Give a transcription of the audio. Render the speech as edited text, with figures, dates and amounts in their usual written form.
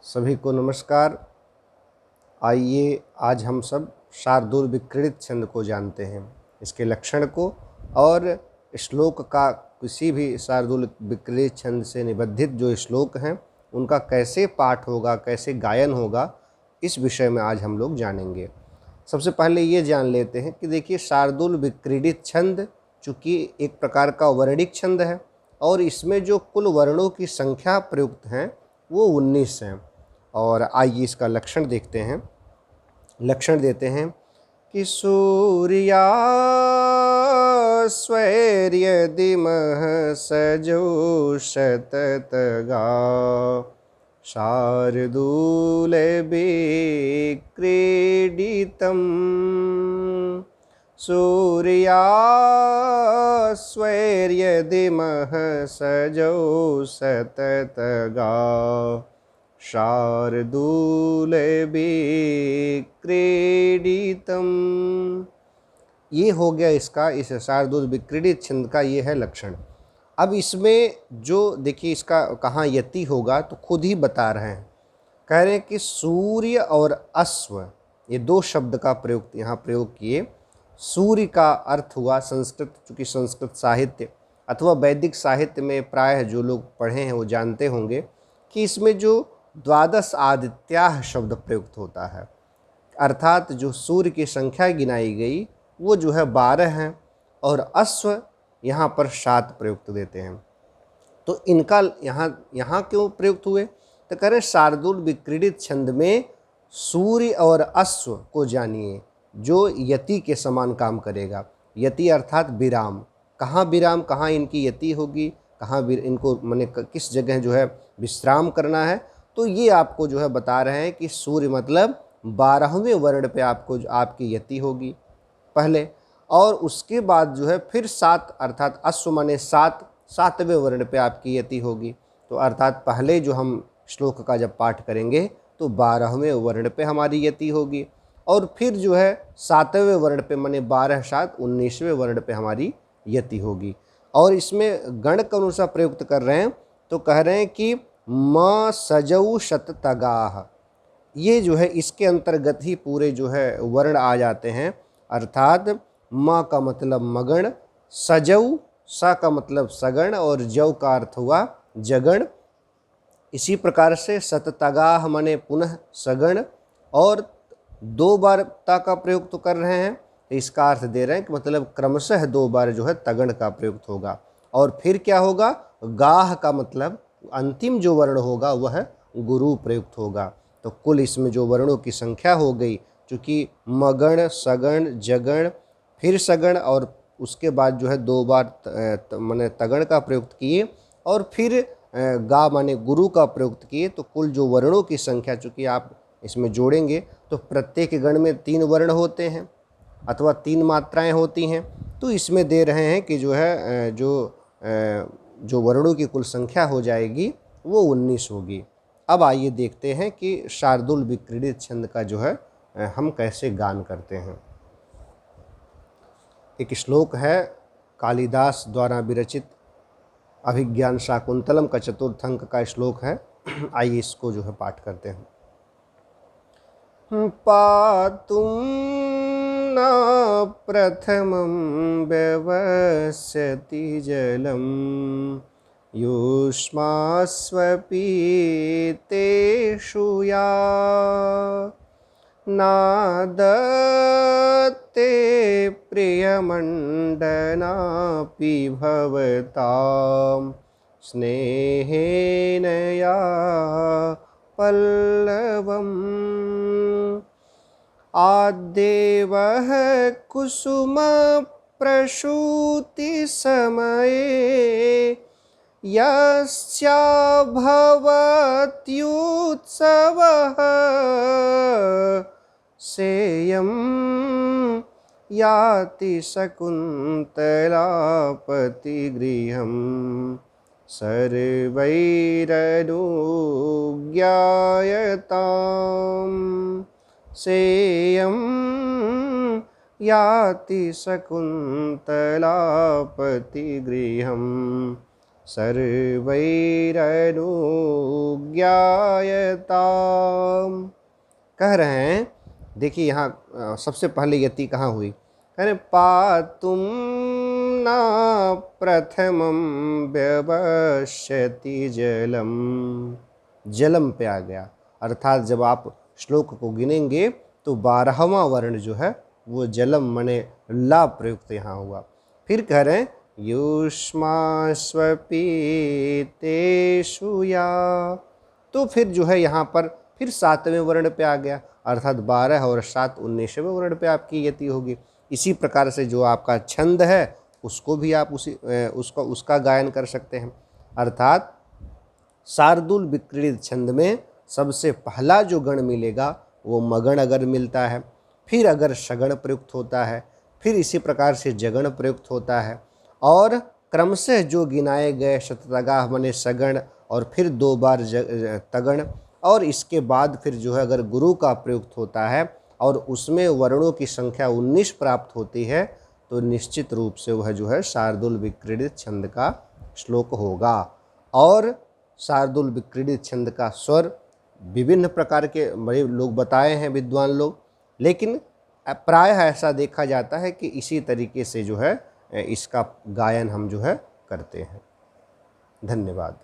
सभी को नमस्कार। आइए आज हम सब शार्दूल विक्रीडित छंद को जानते हैं, इसके लक्षण को और श्लोक का किसी भी शार्दूल विक्रीडित छंद से निबद्धित जो श्लोक हैं उनका कैसे पाठ होगा, कैसे गायन होगा, इस विषय में आज हम लोग जानेंगे। सबसे पहले ये जान लेते हैं कि देखिए शार्दूल विक्रीडित छंद चूँकि एक प्रकार का वर्णिक छंद है और इसमें जो कुल वर्णों की संख्या प्रयुक्त हैं वो 19 हैं। और आइए इसका लक्षण देखते हैं। लक्षण देते हैं कि सूर्या स्वैर्यदिमः सजो शततगा शार्दूल विक्रीडितम्। सूर्या स्वैर्यदिमः सजो शततगा शार्दूल विक्रीडितम्। ये हो गया इसका, इस शार्दूल विक्रीडित छंद का ये है लक्षण। अब इसमें जो देखिए इसका कहाँ यति होगा तो खुद ही बता रहे हैं, कह रहे हैं कि सूर्य और अश्व ये दो शब्द का प्रयोग यहाँ प्रयोग किए। सूर्य का अर्थ हुआ संस्कृत, चूँकि संस्कृत साहित्य अथवा वैदिक साहित्य में प्रायः जो लोग पढ़े हैं वो जानते होंगे कि इसमें जो द्वादश आदित्याः शब्द प्रयुक्त होता है, अर्थात जो सूर्य की संख्या गिनाई गई वो जो है 12 हैं और अश्व यहाँ पर 7 प्रयुक्त देते हैं। तो इनका यहाँ क्यों प्रयुक्त हुए तो कह रहे शार्दूल विक्रीडित छंद में सूर्य और अश्व को जानिए जो यति के समान काम करेगा। यति अर्थात विराम, कहाँ विराम, कहाँ इनकी यति होगी, कहाँ इनको माने किस जगह जो है विश्राम करना है, तो ये आपको जो है बता रहे हैं कि सूर्य मतलब 12वें वर्ण पे आपको आपकी यति होगी पहले, और उसके बाद जो है फिर 7 अर्थात अश्व माने 7वें वर्ण पे आपकी यति होगी। तो अर्थात पहले जो हम श्लोक का जब पाठ करेंगे तो 12वें वर्ण पे हमारी यति होगी और फिर जो है 7वें वर्ण पे माने 12 7 19वें वर्ण पे हमारी यति होगी। और इसमें गण का अनुसार प्रयुक्त कर रहे हैं तो कह रहे हैं कि म सजौ शततगाः, ये जो है इसके अंतर्गत ही पूरे जो है वर्ण आ जाते हैं। अर्थात म का मतलब मगण, सजौ स का मतलब सगण और जौ का अर्थ हुआ जगण। इसी प्रकार से शततगाः माने पुनः सगण, और 2 बार ता का प्रयोग तो कर रहे हैं, इसका अर्थ दे रहे हैं कि मतलब क्रमशः 2 बार जो है तगण का प्रयुक्त होगा। और फिर क्या होगा, गाह का मतलब अंतिम जो वर्ण होगा वह गुरु प्रयुक्त होगा। तो कुल इसमें जो वर्णों की संख्या हो गई, चूँकि मगण सगण जगण फिर सगण और उसके बाद जो है 2 बार माने तगण का प्रयुक्त किए और फिर गा माने गुरु का प्रयुक्त किए, तो कुल जो वर्णों की संख्या चूँकि आप इसमें जोड़ेंगे तो प्रत्येक गण में 3 वर्ण होते हैं अथवा 3 मात्राएं होती हैं। तो इसमें दे रहे हैं कि जो है जो वर्णों की कुल संख्या हो जाएगी वो 19 होगी। अब आइए देखते हैं कि शार्दूल विक्रीडित छंद का जो है हम कैसे गान करते हैं। एक श्लोक है कालिदास द्वारा विरचित अभिज्ञान शाकुंतलम का चतुर्थ अंक का श्लोक है। आइए इसको जो है पाठ करते हैं। पातुं न प्रथमं व्यवस्यति जलं युष्मास्वपीतेषु या नादत्ते प्रियमण्डनापि भवतां स्नेहेन या पल्लवम्। आद्देवः कुसुमप्रसूतिसमये यस्याभवत्युत्सवः सेयं याति शकुन्तलापतिगृहं सर्वैरनुज्ञायताम्। सेयं याति शकुन्तलापतिगृहं सर्वैरनुज्ञायताम्। कह रहे हैं, देखिए यहाँ सबसे पहले यति कहाँ हुई, कह रहे पातुम न प्रथमं व्यवस्यति जलम, जलम पे आ गया। अर्थात जब आप श्लोक को गिनेंगे तो 12वां वर्ण जो है वो जलम मने ला प्रयुक्त यहाँ हुआ। फिर कह रहे हैं युष्मास्वपीतेषु या, तो फिर जो है यहाँ पर फिर 7वें वर्ण पे आ गया, अर्थात 12 और 7 19वें वर्ण पे आपकी यति होगी। इसी प्रकार से जो आपका छंद है उसको भी आप उसका गायन कर सकते हैं। अर्थात शार्दूल विक्रीडित छंद में सबसे पहला जो गण मिलेगा वो मगण अगर मिलता है, फिर अगर शगण प्रयुक्त होता है, फिर इसी प्रकार से जगण प्रयुक्त होता है, और क्रमशः जो गिनाए गए शततगाह मने सगण और फिर 2 बार तगण, और इसके बाद फिर जो है अगर गुरु का प्रयुक्त होता है और उसमें वर्णों की संख्या 19 प्राप्त होती है तो निश्चित रूप से वह जो है शार्दूल विक्रीडित छंद का श्लोक होगा। और शार्दूल विक्रीडित छंद का स्वर विभिन्न प्रकार के बड़े लोग बताए हैं, विद्वान लोग, लेकिन प्रायः ऐसा देखा जाता है कि इसी तरीके से जो है इसका गायन हम जो है करते हैं। धन्यवाद।